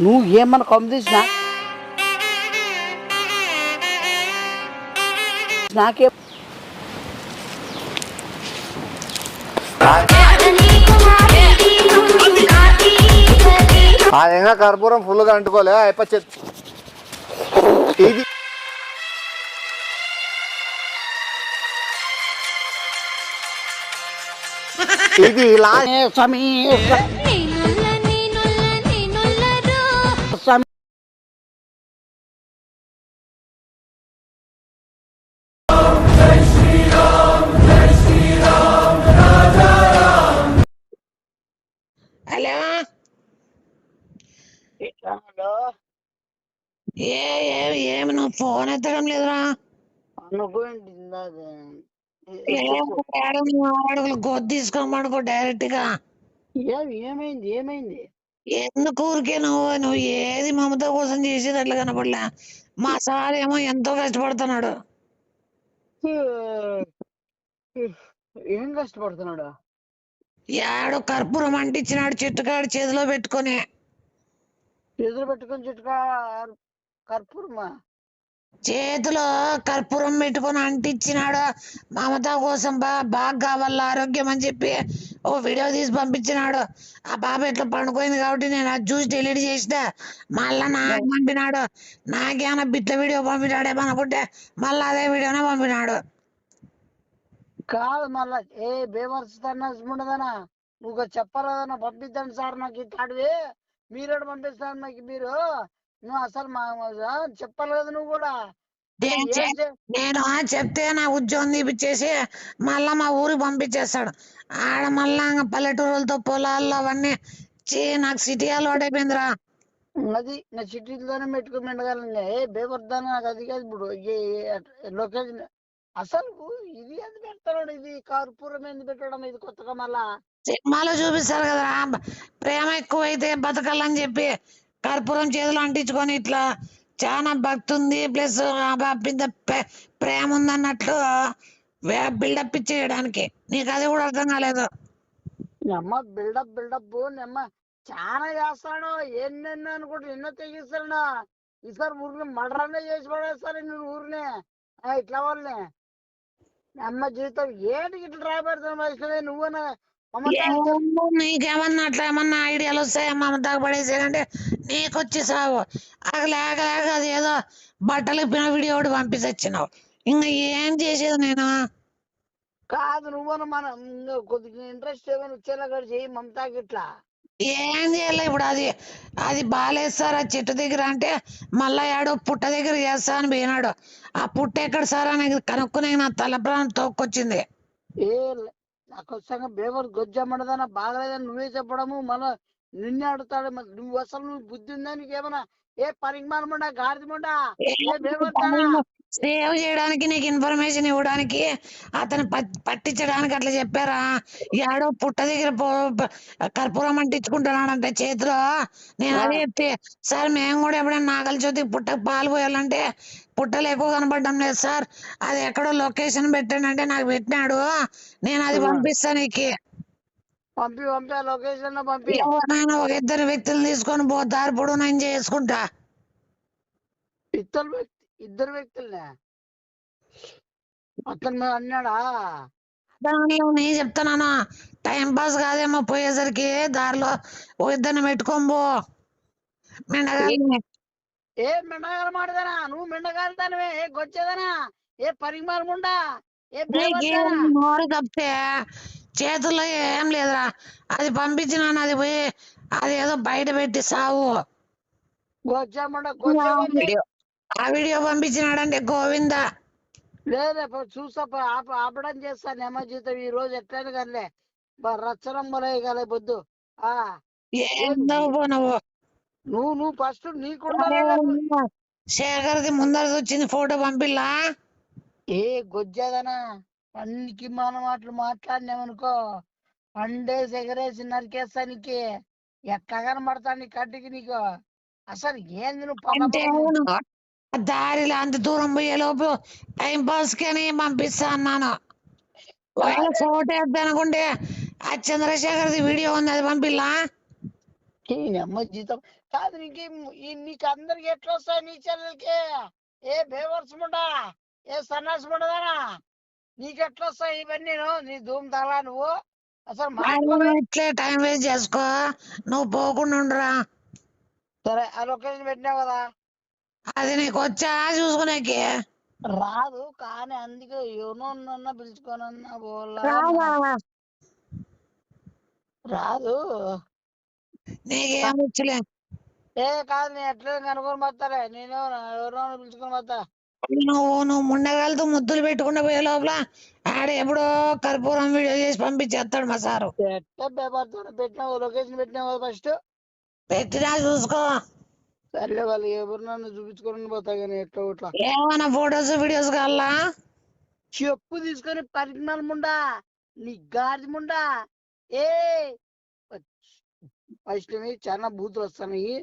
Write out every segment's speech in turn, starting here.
నువ్వు ఏమన్నా కంపిస్తున్నా నాకే ఆయన కర్పూరం ఫుల్గా అంటుకోలే అయిపోయి ఇది ఇది లాస్ట్ స్వామి స్వామి హలో ఏమి నువ్వు ఫోన్ ఎత్తడం లేదురా? అడుగులు గొద్దు తీసుకోమనుకో డైరెక్ట్ గా. ఏమైంది ఏమైంది? ఎందుకు ఊరికే నువ్వు ఏది మమత కోసం చేసేది అట్లా కనపడలే. మా సార్ ఏమో ఎంతో కష్టపడుతున్నాడు. ఏం కష్టపడుతున్నాడు? యాడో కర్పూరం అంటించినాడు చెట్టుకాడు చేతిలో పెట్టుకొని. చేతులు పెట్టుకొని చుట్టుకా కర్పూరమా? చేతిలో కర్పూరం పెట్టుకొని అంటించినాడు. మమత కోసం బాగా కావాల ఆరోగ్యం అని చెప్పి ఓ వీడియో తీసి పంపించినాడు. ఆ బాబు ఎట్లా పండుకోయింది కాబట్టి నేను అది చూసి డిలీట్ చేసిన. మళ్ళా నాకు పంపినాడు. నాకేమైనా బిట్ల వీడియో పంపినాడేమో అనుకుంటే మళ్ళీ అదే వీడియోనే పంపినాడు. కాదు మళ్ళా ఏ బేవర్స్తానా ఉండదనా? నువ్వు చెప్పరాదన్నా పంపిద్దాను సార్ నాకు ఇట్లాంటివి మీరేడు పంపిస్తాను నాకు మీరు. నువ్వు అసలు మా చెప్పాలి కదా నువ్వు కూడా. నేను చెప్తే నా ఉద్యోగం తీపిచ్చేసి మళ్ళా మా ఊరికి పంపించేస్తాడు. ఆడ మళ్ళా పల్లెటూరులతో పొలాల్లో అవన్నీ నాకు సిటీ అలవాటు అయిపోయిందిరా. అది నా సిటీలోనే పెట్టుకుని మెండగలను. ఏ బేవర్దానా నాకు అది కాదు ఇప్పుడు లొకేషన్. అసలు ఇది ఎందుకు పెడతాడు? ఇది కర్పూరం ఎందుకు పెట్టడం? ఇది కొత్తగా మళ్ళా సినిమాలో చూపిస్తారు కదరా, ప్రేమ ఎక్కువైతే బతకాలని చెప్పి కర్పూరం చేతులు అంటించుకొని ఇట్లా చాలా భక్తి ఉంది ప్లస్ ఇంత ప్రేమ ఉందన్నట్లు బిల్డప్ ఇచ్చేయడానికి. నీకు అది కూడా అర్థం కాలేదు. నెమ్మ బిల్డప్ నెమ్మ చాలా చేస్తాడు. ఎన్నెన్నో అనుకుంటే ఎన్నో తెగిస్తాడు. ఈసారి ఊరిని మర్డరనే చేసి పడేస్తారు నేను ఊరిని ఇట్లా వాళ్ళని. అమ్మ జీవితం ఏంటి ఇట్లా రాయబడతాను మనుషులే నువ్వునా? నీకేమన్నా అట్లా ఏమన్నా ఐడియాలు వస్తాయా మమతాకు పడేసేయంటే నీకొచ్చి సాగు. లేక అది ఏదో బట్టలు ఇప్పిన వీడియో ఒకటి పంపించొచ్చినావు. ఇంకా ఏం చేసేది నేను? కాదు నువ్వు మన కొద్దిగా ఇంట్రెస్ట్ ఏమైనా వచ్చేలా చేయి మమతాకి ఇట్లా. ఏం చేయాలి ఇప్పుడు? అది బాగాలేదు సార్ ఆ చెట్టు దగ్గర అంటే మళ్ళా ఆడో పుట్ట దగ్గర చేస్తా అని పోయినాడు. ఆ పుట్ట ఎక్కడ సార్ అని కనుక్కునే నా తల ప్రాణం తోక్కొచ్చింది. ఏ నాకు వచ్చాక బేవర్ గొజ్జమ్మడదన్న బాగలేదని నువ్వే చెప్పడము మళ్ళా నిన్నే అడుగుతాడు. నువ్వు అసలు నువ్వు బుద్ధి ఉందా నీకేమన్నా? ఏ పరిమాణముండా గాడిదముండా? ఏ బేవర్తానా? సేవ్ చేయడానికి నీకు ఇన్ఫర్మేషన్ ఇవ్వడానికి అతను పట్టించడానికి అట్లా చెప్పారా? ఏడో పుట్ట దగ్గర కర్పూరం అంటించుకుంటున్నాడంటే చేతిలో. నేను అదే చెప్తే సార్ మేము కూడా ఎప్పుడైనా నాగల జ్యోతి పుట్టకు పాలు పోయాలంటే పుట్టలు ఎక్కువ కనపడడం లేదు సార్, అది ఎక్కడో లొకేషన్ పెట్టానంటే నాకు పెట్టినాడు, నేను అది పంపిస్తా నీకు. పంపి ఆ లొకేషన్ లో పంపి. ఎవరైనా ఒక ఇద్దరు వ్యక్తులు తీసుకొని దారి పొడవు నేను చేసుకుంటా. ఇద్దరు వ్యక్తులనే అతను అన్నాడా? నేను చెప్తున్నాను టైం పాస్ కాదేమో పోయేసరికి దారిలో ఓ ఇద్దరిని పెట్టుకోబో మెండగాలి. ఏ మెండగాల మాడదనా? నువ్వు మెండగాలుతానవే? ఏ గొచ్చేదనా? ఏ పరిమాణముండా? ఏ బేవర్తానా? నోరు తప్పితే చేతుల్లో ఏం లేదురా. అది పంపించినాను, అది పోయి అది ఏదో బయట పెట్టి సావు. ఆ వీడియో పంపించినాడంటే గోవింద. లేదే చూసా ఆపడం చేస్తాను ఏమో జీతం ఈ రోజు ఎట్లయినా కానీ రచ్చనం మొలగలే పొద్దు. నువ్వు ఫస్ట్ నీకుండా శేఖర్ది ముందర వచ్చింది ఫోటో పంపిల్లా? ఏ గొజ్జదనా పనికి మన మాటలు మాట్లాడినామనుకో పండేసి ఎగరేసి నరికేస్తా. నీకు ఎట్లా కనబడతా నీ కట్టికి? నీకు అసలు ఏంది నువ్వు దారిలో అంత దూరం పోయే లోపు టైం పాస్ కని పంపిస్తా అన్నాను. ఫోటో వేద్దాం అనుకుంటే ఆ చంద్రశేఖర్ది వీడియో ఉంది, అది పంపిల్లా? అమ్మ జీతం కాదు నీకు అందరికి ఎట్లా వస్తాయి నీ చెల్లెలకి? ఏ బేవర్స్ ముండా, ఏ సన్నాసి ముండదానా, నీకెట్లా వస్తాయి ఇవన్నీ? నీ ధూమ్ తలా నువ్వు అసలు మాట్లాడే. ఇట్లే టైం వేస్ట్ చేసుకో, నువ్వు పోకుండా ఉండరా. సరే ఆ లొకేషన్ పెట్టినావు కదా, అది నీకు వచ్చా చూసుకునేకి? రాదు కానీ అందుకే ఎవరినన్నా పిలుచుకోనన్నా పోలా. రాదు నీకేం వచ్చలే. ఏ కాదు, నేను ఎట్లా కనుక్కొని పోతాలే, నేను ఎవరినో పిలుచుకొని పోతా. నువ్వు ముండగాలతో ముద్దులు పెట్టుకుంటూ పోయే లోపల ఆడ ఎప్పుడో కర్పూరం వీడియో చేసి పంపించేస్తాడు మా సారు. ఎట్లా పేపర్తో పెట్టినావు, లొకేషన్ పెట్టినావు ఫస్ట్ పెట్టినా చూసుకో. సర్లే వాళ్ళు ఎవరినన్నా చూపించుకొని పోతా కానీ ఎట్లా ఇట్లా. ఏమైనా ఫొటోస్ వీడియోస్ కావాలా? చెప్పు తీసుకొని పరిజ్ఞానం ముండా, నీ గాడి ముండా. ఏ ఫస్ట్ చాలా బూతులు వస్తాయి,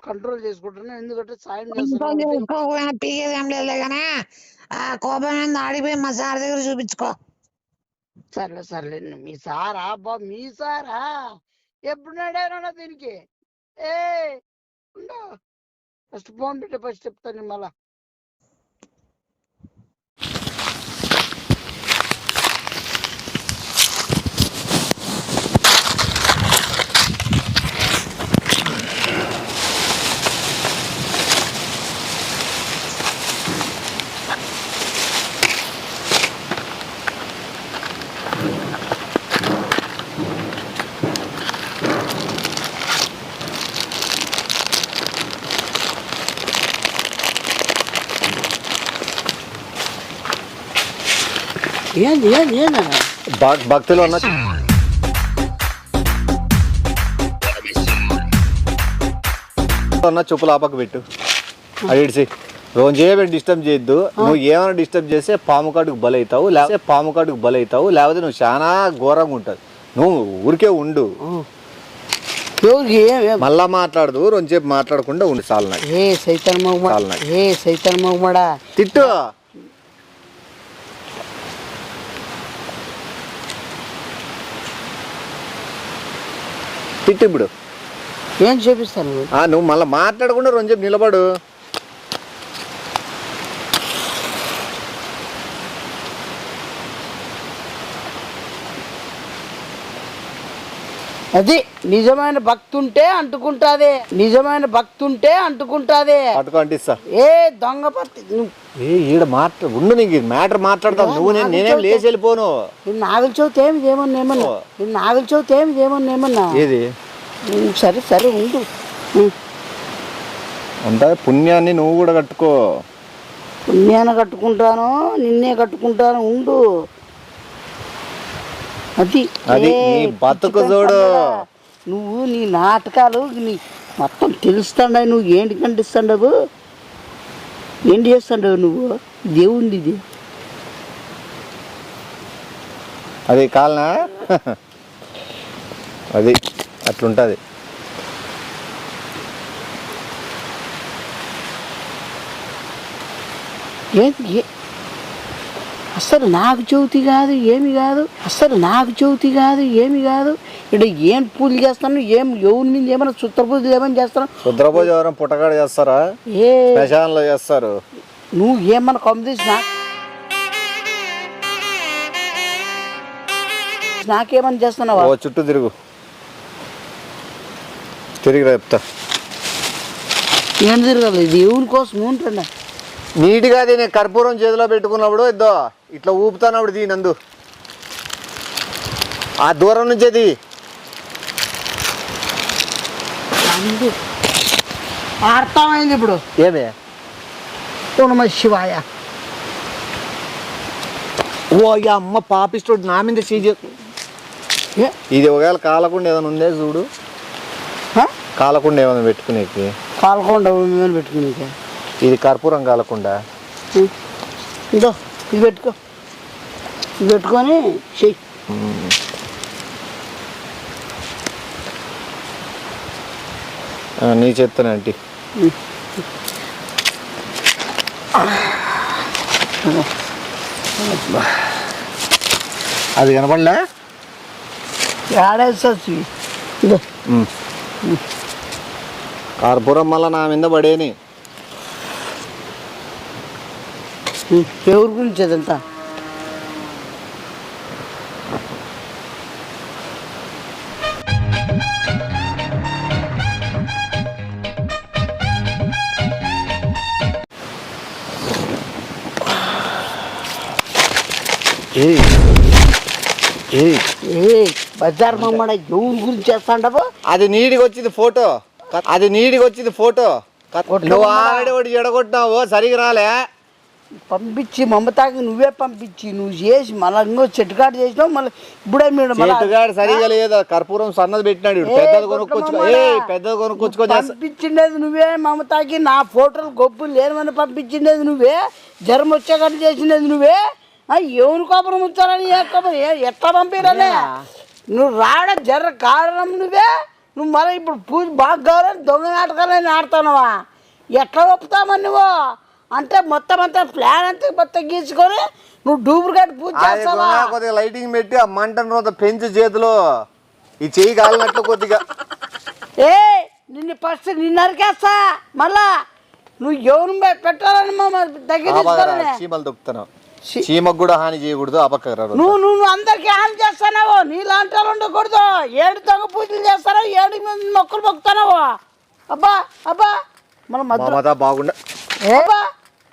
కంట్రోల్ చేసుకుంటున్నాను. ఎందుకంటే సాయం చేస్తాను. పీకేది ఏం లేదులే కానీ ఆ కోపం ఏందో ఆడిపోయి మా సార్ దగ్గర చూపించుకో. సర్లే సర్లే, మీ సారా అబ్బా, మీ సారా ఎప్పుడు నడానా దీనికి? ఏ ఫస్ట్ ఫోన్ పెట్టి ఫస్ట్ చెప్తాను మళ్ళా. ఏంది ఏంది ఏందన్నా భక్తిలో ఉన్న చెప్పులు ఆపకు పెట్టు. అడిసి రోజు ఏమైనా డిస్టర్బ్ చేయొద్దు. నువ్వు ఏమైనా డిస్టర్బ్ చేస్తే పాము కాటుకు బలవుతావు, లేకపోతే నువ్వు చాలా ఘోరంగా ఉంటుంది. నువ్వు ఊరికే ఉండు, మళ్ళా మాట్లాడదు. రోజుసేపు మాట్లాడకుండా ఉండు. చాలు సైతాన్ మొగమడా తిట్టు. తిట్టు ఇప్పుడు ఏం చూపిస్తాను. నువ్వు మళ్ళీ మాట్లాడకుండా రోజుసేపు నిలబడు. అది నిజమైన భక్తుంటే అంటుకుంటాదే, పట్టుకో అంటిస్తా. ఏ దొంగ పత్తి ఈడ ఉండు, నీకు మ్యాటర్ మాట్లాడతావు నువ్వు. నేనేం లేచి వెళ్ళిపోను. నాగుల చవితి ఏమన్నా ఏది సరే సరే ఉండు. అంతా పుణ్యాన్ని నువ్వు కూడా కట్టుకో. పుణ్యాన్ని కట్టుకుంటాను, నిన్నే కట్టుకుంటాను, ఉండు. అది నీ బతుకు చూడు. నువ్వు నీ నాటకాలు నీ మొత్తం తెలుస్తాండవు. నువ్వు ఏంటి కంటిస్తాండవు, ఏంటి చేస్తాండవు నువ్వు? దేవుంది ఇది. అది కాలనా? అది అట్లుంటుంది. ఏంటి అసలు నాకు చవితి కాదు ఏమి కాదు, ఇక్కడ ఏం పూజలు చేస్తాను, ఎవరి మీద ఏమైనా శుద్ర పూజలు ఏమైనా చేస్తాను. శుద్ర పూజ ఎవరైనా పుట్టగాడు చేస్తారా? శ్మశానంలో చేస్తారు. నువ్వు ఏమన్నా కొమ్మ తీసినా నాకేమన్నా చేస్తున్నావా? చుట్టూ తిరిగిరా చెప్తా. ఏం తిరగాలి? దేవుని కోసం ఉంటుండ నీట్గా. అది నేను కర్పూరం చేతిలో పెట్టుకున్నప్పుడు ఇట్లా ఊపుతానప్పుడు నందు ఆ దూరం నుంచి అది అర్థమైంది ఇప్పుడు. ఏమే నమ శివాయ. ఓ అమ్మ పాపిస్టోడు నా మీద సీజ. ఇది ఒకవేళ కాలకుండా ఏదైనా ఉందే చూడు. కాలకుండా ఏమైనా పెట్టుకునేకి? పెట్టుకునేకి ఇది కర్పూరం కాలకుండా. ఇదో ఇది పెట్టుకొని చెయ్యి. నీ చెప్తానంటీ. అది కనపడలే? ఆడేస్తుంది. కర్పూరం మళ్ళీ నా మీద పడేని. ఎవరి గురించి అదంతా? బజార్ మమ్మడ ఎవరి గురించి చేస్తాండవు? అది నీడికి వచ్చింది ఫోటో, అది నీడికి వచ్చింది ఫోటో. నువ్వు ఆల్రెడీ ఒకటి ఎడగొట్టినావు, సరిగా రాలే. పంపించి మమతాకి నువ్వే పంపించి నువ్వు చేసి మళ్ళీ ఇంకో చెట్టుగాడు చేసినావు. మళ్ళీ ఇప్పుడే మీరు చెట్టుగాడు సరిగా లేదా, కర్పూరం సన్నది పెట్టినాడు, పెద్దది కొనుక్కొచ్చుకో, పెద్దది కొనుక్కొచ్చుకో. పంపించిండేది నువ్వే మమతాకి, నా ఫోటోలు గొప్పలు లేనివని పంపించిండేది నువ్వే, జ్వరం వచ్చేటట్టు చేసిండేది నువ్వే. ఎవరి కోపం ఉంచాలని ఏ కోపం ఎట్లా పంపిరనే? నువ్వు రావడం జర కారణం నువ్వే. నువ్వు మళ్ళీ ఇప్పుడు పూజ బాగా కావాలని దొంగ నాటకాలని ఆడుతున్నావా? ఎట్లా ఒప్పుతామని నువ్వు అంటే మొత్తం అంతా ప్లాన్ అంతా మొత్తం గీసుకొని నువ్వు డూప్లికేట్ పూజ చేస్తావా? కొద్దిగా లైటింగ్ పెట్టి ఆ మంటను పెంచి చేతిలో ఈ చెయ్యి కాలినట్లు కొద్దిగా. నిన్ను ఫస్ట్ నిన్ను నరికేస్తా. మళ్ళా నువ్వు ఎవరు పెట్టాలని దగ్గర చీమలు దొక్కుతున్నావు. చీమకు కూడా హాని చేయకూడదు. నువ్వు అందరికి హాని చేస్తానావు. నీలాంటి వాళ్ళు ఉండకూడదు. 7 దొంగ పూజలు చేస్తావు, 7 మంది మొక్కలు మొక్కుతున్నావు. అబ్బా అబ్బా మన మమతా బాగుండ,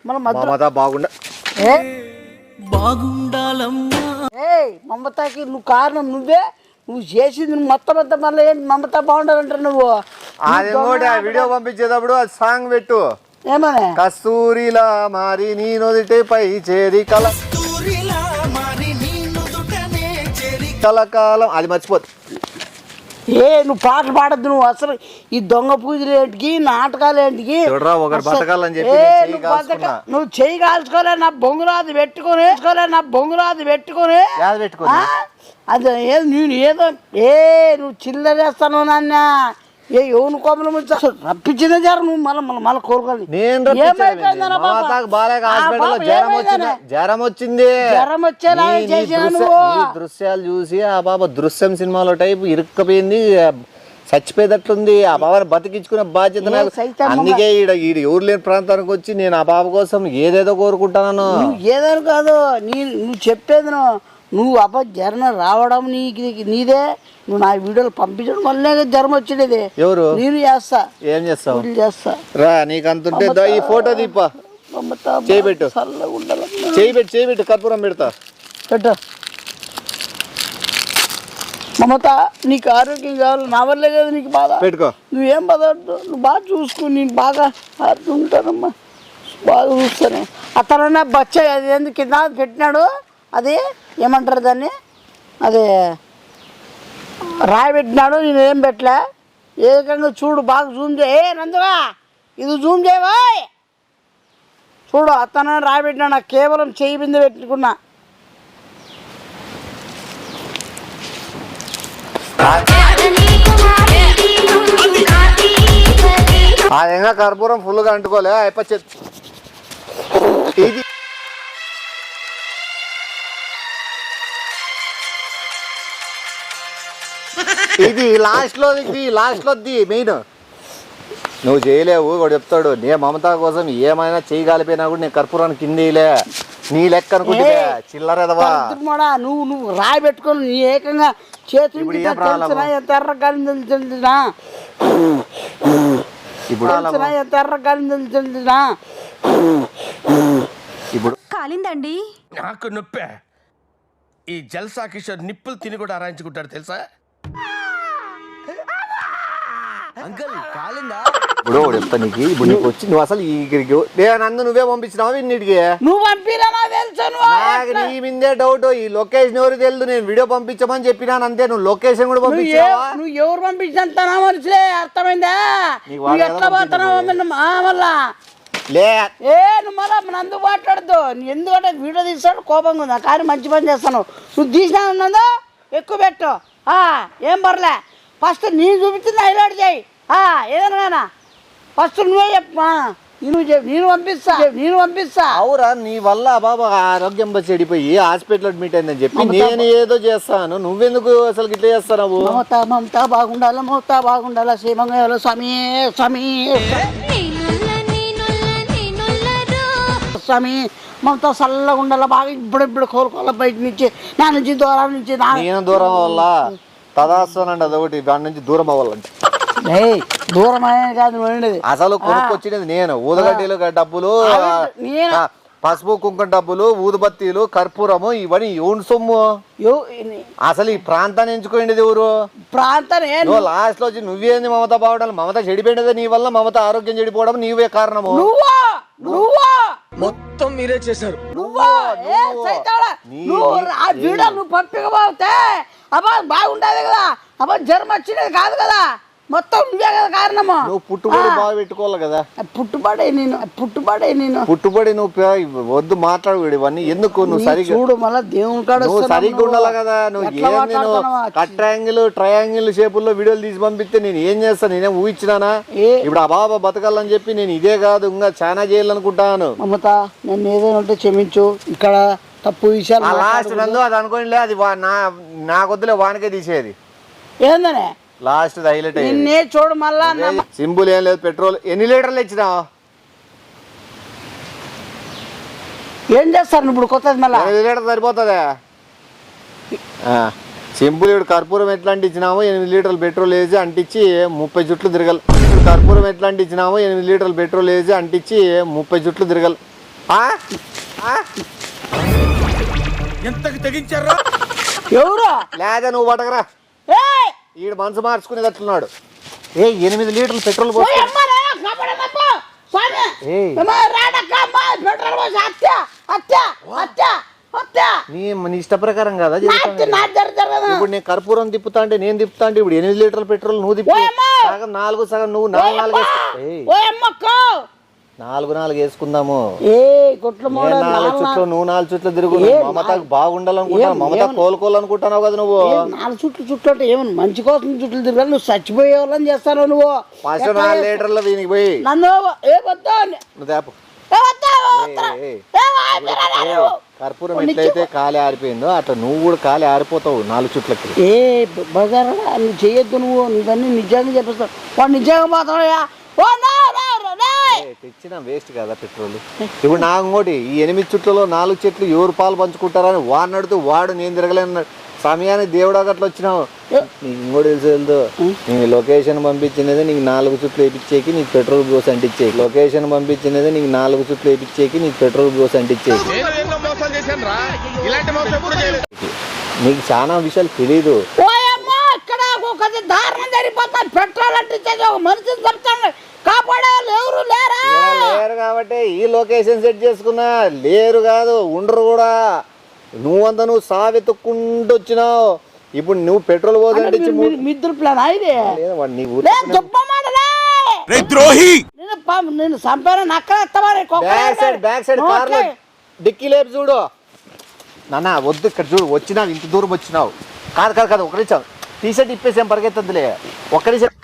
మమతా బాగుండ మమతాకి నువ్వు కారణం నువ్వే. నువ్వు చేసింది మొత్తం అంతా మళ్ళీ ఏంటి మమతా బాగుండాలంటారు నువ్వు. అది వీడియో పంపించేటప్పుడు అది సాంగ్ పెట్టు. ఏమనే? కస్తూరిలా మారి నీ నొదిటిపై చేరి కలకాలం, అది మర్చిపోద్దు. నువ్వు పాటలు పాడద్దు. నువ్వు అసలు ఈ దొంగ పూజలు ఏంటికి, నాటకాలు ఏంటికి? నువ్వు చెయ్యి కాల్చుకోలే నా బొంగురాది పెట్టుకొని, అది ఏదో నేను ఏదో నువ్వు చిల్లరేస్తాను నాన్న. ఎవరి కోపం రప్పించిన జ్వరం నువ్వు మళ్ళీ కోరుకోవాలి. జ్వరం వచ్చింది, జ్వరం వచ్చేలా దృశ్యాలు చూసి ఆ బాబా దృశ్యం సినిమాలో టైపు ఇరుక్కపోయింది, చచ్చిపోయేటట్లుంది. ఆ బాబాని బతికించుకునే బాధ్యత నాకు. అందుకే ఈడ ఎవరు లేని ప్రాంతానికి వచ్చి నేను ఆ బాబా కోసం ఏదేదో కోరుకుంటాను. ఏదేదో కాదు నువ్వు చెప్పేది. నువ్వు జ్వరం రావడం నీదే. నువ్వు నా వీడియోలు పంపించడం వల్లే జ్వరం వచ్చేది. ఎవరు? నేను చేస్తా. ఏం చేస్తావు? చేస్తా రా. నీకు అంతుంటే ఈ ఫోటో దీప చేయబెట్టు, చేయబెట్టు, కర్పూరం పెడతా. పెట్టు మమత. నీకు ఆరోగ్యం కావాలి, నా వల్లే కదా నీకు బాధ. పెట్టుకో. నువ్వేం బాధపడదు. నువ్వు బాగా చూసుకుని నేను బాగా ఉంటానమ్మా, బాగా చూస్తాను. అతనన్నా బచ్చ అది ఎందుకు కింద పెట్టినాడు. అది ఏమంటారు దాన్ని, అదే రాయి పెట్టినాడు. నేను ఏం పెట్టలే. ఏకంగా చూడు, బాగా జూమ్ చేయ. నందువా ఇది జూమ్ చేయవా? చూడు, అతను రాయి పెట్టినా, నాకు కేవలం చేయి బిందు పెట్టుకున్నా. అదేగా కర్పూరం ఫుల్గా అంటుకోలే అయిపోయి. ఇది ఇది లాస్ట్లో మెయిన్. నువ్వు చేయలేవు, వాడు చెప్తాడు. నే మమతా కోసం ఏమైనా చేయగలిపోయినా కూడా నేను కర్పూరాన్ని కిందేలే. నీ లెక్క అనుకుంటే చిల్లరదవా. నువ్వు రాయి పెట్టుకొని నీ ఏకంగా చేతులు ఎంత ఎర్రగాలింది తెలిసినా, ఎంత ఎర్రగాలింది తెలిసినా. ఇప్పుడు కాలిందండి. నాకు నొప్పే. ఈ జల్సా కిషోర్ నిప్పులు తిని కూడా ఆరాయించుకుంటాడు తెలుసా? అంకల్ కాలిందా? ఇప్పుడు చెప్తా నీకు. ఇప్పుడు నీకు వచ్చి నువ్వు అసలు నన్ను నువ్వే పంపించినావు ఇన్నిటికి. నువ్వు పంపినా తెలుసా? నీ మీదే డౌట్. ఈ లొకేషన్ ఎవరు తెలుదు. నేను వీడియో పంపించమని చెప్పినాను అంతే. నువ్వు లొకేషన్ కూడా పంపించావా? నువ్వు ఎవరు పంపించినంత నా మనిషిలే. అర్థమైందా? ఎట్లా పోతున్నావు మళ్ళా? నువ్వు మళ్ళా నందు మాట్లాడద్దు. ఎందుకంటే వీడియో తీస్తాడు కోపంగా ఉందా, కానీ మంచి పని చేస్తాను. నువ్వు తీసినా ఉన్నదో ఎక్కువ పెట్టు. ఏం పర్లే. ఫస్ట్ నేను చూపించింది హైలైట్ చేయి. ఏదైనా ఫస్ట్ నువ్వే చెప్పు. నేను పంపిస్తా అవురా నీ వల్ల ఆ బాబా ఆరోగ్యం చెడిపోయి హాస్పిటల్ అడ్మిట్ అయిందని చెప్పి నేను ఏదో చేస్తాను, నువ్వెందుకు అసలు ఇట్లా చేస్తావు? మమత బాగుండాలా క్షేమంగా స్వామి స్వామి స్వామి మమత చల్లగా ఉండాలా బాగా ఇప్పుడు కోలుకోవాలి బయట నుంచి నా నుంచి దూరం నుంచి నేను దూరం వల్ల తదాస్తానండి అదొకటి, దాని నుంచి దూరం అవ్వాలంటే దూరం అయ్యేది కాదు అసలు కొనుక్కొచ్చినది నేను. ఊదగడ్డలు డబ్బులు, పసుపు కుంకుమ డబ్బులు, ఊదుబత్తీలు, కర్పూరము ఇవన్నీ ఎవరి సొమ్ము? అసలు ఈ ప్రాంతాన్ని ఎంచుకోండి ఎవరు? ప్రాంతాన్ని లాస్ట్ లో వచ్చి నువ్వేంది మమత బాగుండాలి, మమత చెడిపోయినదే నీ వల్ల, మమత ఆరోగ్యం చెడిపోవడం నీవే కారణము. మొత్తం మీరే చేశారు. నువ్వు పంపించకపోతే అబ్బా బాగుండదు కదా, అబ్బా జ్వరం వచ్చినది కాదు కదా, మొత్తం నువ్వే కదా కారణము. నువ్వు పుట్టుబడి బాగా పెట్టుకోవాలి కదా. పుట్టుబడి నువ్వు వద్దు మాట్లాడు ఇవన్నీ ఎందుకు? నువ్వు సరిగ్గా చూడు మళ్ళీ దేవుని కాడ నువ్వు సరిగ్గా ఉండాలి కదా. నువ్వు ఏంది నువ్వు కట్రాంగిల్ ట్రయాంగిల్ షేపుల్లో వీడియోలు తీసి పంపిస్తే నేను ఏం చేస్తాను? నేనేం ఊహించినానా? ఇప్పుడు ఆ బాబా బతకాలని చెప్పి నేను ఇదే కాదు ఇంకా చాలా చేయాలనుకుంటాను. మమత నన్ను ఏదైనా ఉంటే క్షమించు, ఇక్కడ తప్పు విషయాలు లాస్ట్ నందు అది అనుకోనిలే, అది నాకొద్దులే వానికే తీసేది ఏందనే లాస్ట్ హైలైట్ నిన్నే చూడు మళ్ళా. సింపుల్ ఏం లేదు. పెట్రోల్ ఎన్ని లీటర్లు ఇచ్చినావు? ఏం చేస్తారు ఇప్పుడు కొత్తది మళ్ళీ? 8 లీటర్ సరిపోతుందా? సింపుల్. ఇప్పుడు కర్పూరం ఎట్లా అంటించినామో 8 లీటర్లు పెట్రోల్ వేసి అంటించి 30 చుట్లు తిరగలు. ఇప్పుడు కర్పూరం ఎట్లా అంటించినామో 8 లీటర్లు పెట్రోల్ వేసి అంటించి 30 చుట్లు తిరగలు. ఎంతకి తెగించారా? ఎవరు లేదా నువ్వు పటకరా, ఈడు మనసు మార్చుకునేది అట్లున్నాడు. 8 లీటర్లు పెట్రోల్ పోసి నీ ఇష్ట ప్రకారం కదా. ఇప్పుడు నేను కర్పూరం తిప్పుతా అంటే నేను తిప్పుతా అంటే ఇప్పుడు 8 లీటర్ల పెట్రోల్ నువ్వు తిప్పు, సగం 4 సగం నువ్వు 4 వేసుకుందాము. 4 చుట్లు నువ్వు 4 చుట్లు తిరుగు. మమతకు బాగుండాలనుకుంటాను, మమత కోలుకోవాలనుకుంటున్నావు కదా నువ్వు. 4 చుట్లు అంటే ఏమన్నా మంచి కోసం చుట్లు తిరగాలి, నువ్వు చచ్చిపోయేవాళ్ళని చేస్తాను నువ్వు. ఫస్ట్ 4 లీటర్లు దీనికి పోయి నన్ను నువ్వు తేపు. కర్పూరం ఎట్లయితే కాలి ఆరిపోయిందో అట్లా నువ్వు కూడా కాలి ఆరిపోతావు 4 చుట్లకి. బజార్ నువ్వు చేయొద్దు, నువ్వు ఇవన్నీ నిజంగా చెప్పేస్తావు. వాడు నిజంగా పోతావా? తెచ్చిన వేస్ట్ కదా పెట్రోల్. ఇప్పుడు నాకు ఇంకోటి ఈ 8 చుట్లలో 4 చెట్లు ఎవరు పాలు పంచుకుంటారని వాడిని అడుగుతూ వాడు నేను తిరగలేను సమయానికి దేవుడు అట్లా వచ్చినావు. నీకు ఇంకోటి తెలుసు, నేను లొకేషన్ పంపించినది నీకు 4 చుట్లు వేయించేకి నీకు పెట్రోల్ పోసి అంటించేకి. లొకేషన్ పంపించినది నీకు 4 చుట్లు వేయించేకి నీకు పెట్రోల్ పోసి అంటించేకి. నీకు చాలా విషయాలు తెలీదు. పెట్రోల్ అంటించేది ఒక మనిషిని చెప్తాను, కాపాడే ఎవరు లేరు కాబట్టి ఈ లొకేషన్ సెట్ చేసుకున్నా. లేరు కాదు ఉండరు కూడా. నువ్వంతా నువ్వు సావెత్తుకుంటూ వచ్చినావు. ఇప్పుడు నువ్వు పెట్రోల్ పోదంటే మిద్దరు ప్లాన్ అయితే నేను సంపాదన బ్యాక్ సైడ్ కార్లో డిక్కీ లేపు చూడు. నాన్న వద్దు ఇక్కడ చూడు, వచ్చినావు ఇంత దూరం వచ్చినావు. కాదు ఒక నిమిషం టీషర్ట్ ఇప్పేసి ఏం పరిగెత్తద్దులే. ఒక్క నిమిషం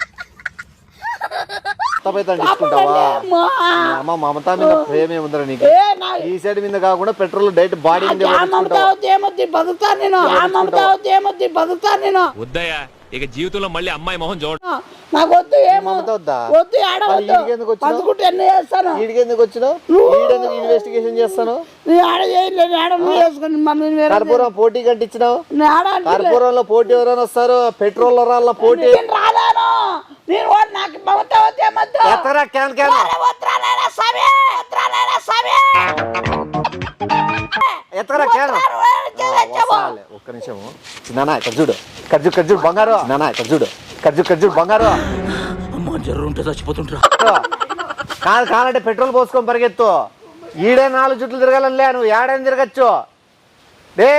తీసుకుంటావా? అమ్మ మమతా మీద ప్రేమ ఏముందరా నీకు? ఈ సైడ్ మీద కాకుండా పెట్రోల్ డైరెక్ట్ బాడీ బతుకుతాను నేను. వద్దయ్యా ఇక జీవితంలో మళ్ళీ అమ్మాయి మొహం చూడ. నాకు వద్దు, ఎందుకు వచ్చినావు? ఇన్వెస్టిగేషన్ చేస్తాను. కర్పూరం పోటీ కంటించినావు. కర్పూరంలో పోటీ ఎవరైనా వస్తారు, పెట్రోల్ పోటీ ఒక్క నిమిషం నాన్న ఇక్కడ చూడు, ఖర్జు బంగారు. నాన్న ఇక్కడ చూడు, ఖర్జు బంగారు. ఉంటే చచ్చిపోతుంటా. కాదంటే పెట్రోల్ పోసుకొని పరిగెత్తు. ఈడే 4 చుట్లు తిరగాలనిలే, నువ్వు ఏడైనా తిరగచ్చు. డే